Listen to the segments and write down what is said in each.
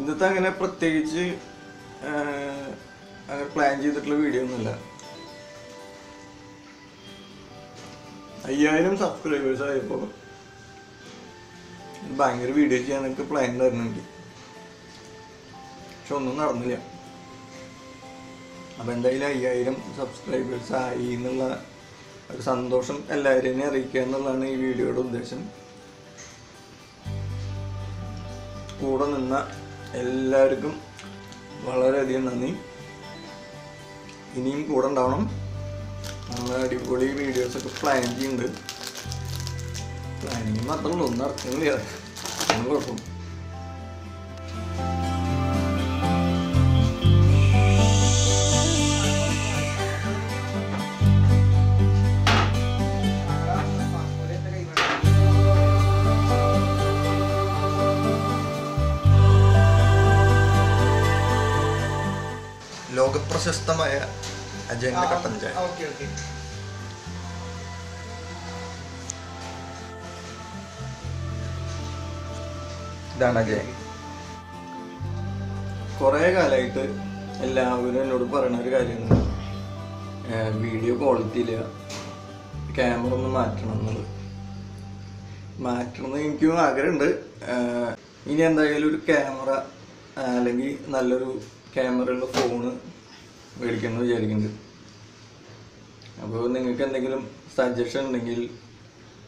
ഇന്നത്തെ അങ്ങനെ പ്രത്യേകിച്ച് അങ്ങനെ പ്ലാൻ ചെയ്തിട്ടുള്ള വീഡിയോ ഒന്നുമില്ല. 5000 സബ്സ്ക്രൈബേഴ്സ് ആയപ്പോൾ ഭയങ്കര വീഡിയോ ചെയ്യാനൊക്കെ പ്ലാൻ ഉണ്ടായിരുന്നുണ്ട്. പക്ഷെ ഒന്നും നടന്നില്ല. അപ്പം എന്തായാലും 5000 സബ്സ്ക്രൈബേഴ്സ് ആയി എന്നുള്ള ഒരു സന്തോഷം എല്ലാവരെയും അറിയിക്കുക എന്നുള്ളതാണ് ഈ വീഡിയോയുടെ ഉദ്ദേശം. കൂടെ നിന്ന എല്ലാവർക്കും വളരെയധികം നന്ദി. ഇനിയും കൂടെ ഉണ്ടാവണം. നമ്മൾ അടിപൊളി വീഡിയോസൊക്കെ പ്ലാൻ ചെയ്യുന്നുണ്ട്. പ്ലാനിങ് മാത്രമേ ഉള്ളൂ, ഒന്നും നടക്കുന്നില്ല. ഒന്നും കുഴപ്പം. ലോകപ്രശസ്തമായ അജയന്റെ കട്ടൻ ചായ. ഇതാണ് അജയൻ. കുറേ കാലമായിട്ട് എല്ലാവരും എന്നോട് പറയുന്ന ഒരു കാര്യമാണ് വീഡിയോ ക്വാളിറ്റി ഇല്ല, ക്യാമറ ഒന്ന് മാറ്റണം എന്നുള്ളത്. മാറ്റണമെന്ന് എനിക്കും ആഗ്രഹമുണ്ട്. ഇനി എന്തായാലും ഒരു ക്യാമറ അല്ലെങ്കിൽ നല്ലൊരു ക്യാമറയുള്ള ഫോണ് മേടിക്കണമെന്ന് വിചാരിക്കുന്നുണ്ട്. അപ്പോൾ നിങ്ങൾക്ക് എന്തെങ്കിലും സജഷൻ ഉണ്ടെങ്കിൽ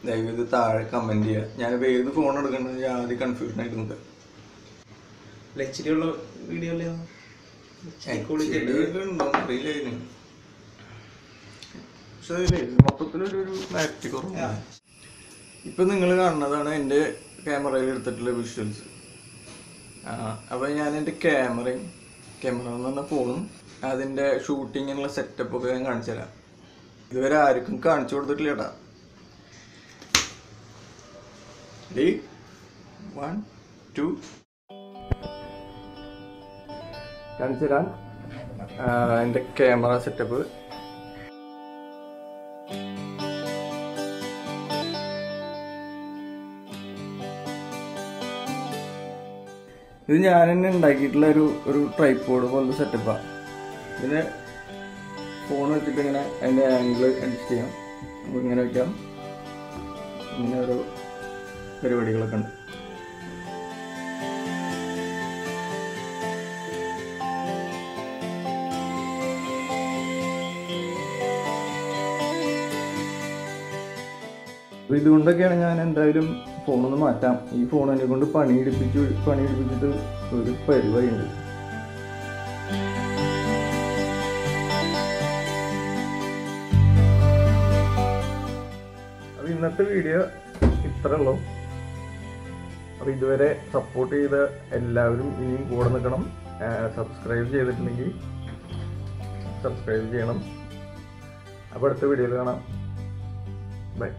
ദയവേത് താഴെ കമൻറ്റ് ചെയ്യുക. ഞാനിപ്പോൾ ഏത് ഫോൺ എടുക്കുന്നത് ഞാൻ ആദ്യം കൺഫ്യൂഷൻ ആയിട്ട് നിൽക്കുക. ലച്ചിലുള്ള വീഡിയോ ഉണ്ടോ അറിയില്ലായിരുന്നു. പക്ഷെ മൊത്തത്തിലൊരു ക്ലാരിറ്റി കുറവാണ്. ഇപ്പം നിങ്ങൾ കാണുന്നതാണ് എൻ്റെ ക്യാമറയിൽ എടുത്തിട്ടുള്ള വിഷ്വൽസ്. അപ്പോൾ ഞാൻ എൻ്റെ ക്യാമറ എന്ന് പറഞ്ഞ ഫോണും അതിൻ്റെ ഷൂട്ടിങ്ങിനുള്ള സെറ്റപ്പൊക്കെ ഞാൻ കാണിച്ചു തരാം. ഇതുവരെ ആർക്കും കാണിച്ചു കൊടുത്തിട്ടില്ല കേട്ടാ. 1 2 കാണിച്ചു തരാം എൻ്റെ ക്യാമറ സെറ്റപ്പ്. ഇത് ഞാൻ തന്നെ ഉണ്ടാക്കിയിട്ടുള്ള ഒരു ട്രൈപോഡ് പോലത്തെ സെറ്റപ്പാണ്. ഇതിന് ഫോൺ വെച്ചിട്ട് ഇങ്ങനെ അതിൻ്റെ ആംഗിൾ അഡ്ജസ്റ്റ് ചെയ്യാം. നമുക്ക് ഇങ്ങനെ വയ്ക്കാം. ഇങ്ങനെ ഒരു പരിപാടികളൊക്കെ ഉണ്ട്. അപ്പോൾ ഇതുകൊണ്ടൊക്കെയാണ് ഞാൻ എന്തായാലും ഫോണൊന്ന് മാറ്റാം. ഈ ഫോൺ എന്നെ കൊണ്ട് പണിയെടുപ്പിച്ചിട്ട് ഒരു പരിപാടിയുണ്ട്. അപ്പോൾ ഇന്നത്തെ വീഡിയോ ഇത്രേ ഉള്ളൂ. അപ്പോൾ ഇതുവരെ സപ്പോർട്ട് ചെയ്ത എല്ലാവരും ഇനിയും കൂടെ നിൽക്കണം. സബ്സ്ക്രൈബ് ചെയ്തിട്ടുണ്ടെങ്കിൽ സബ്സ്ക്രൈബ് ചെയ്യണം. അപ്പോൾ അടുത്ത വീഡിയോയിൽ കാണാം. ബൈ.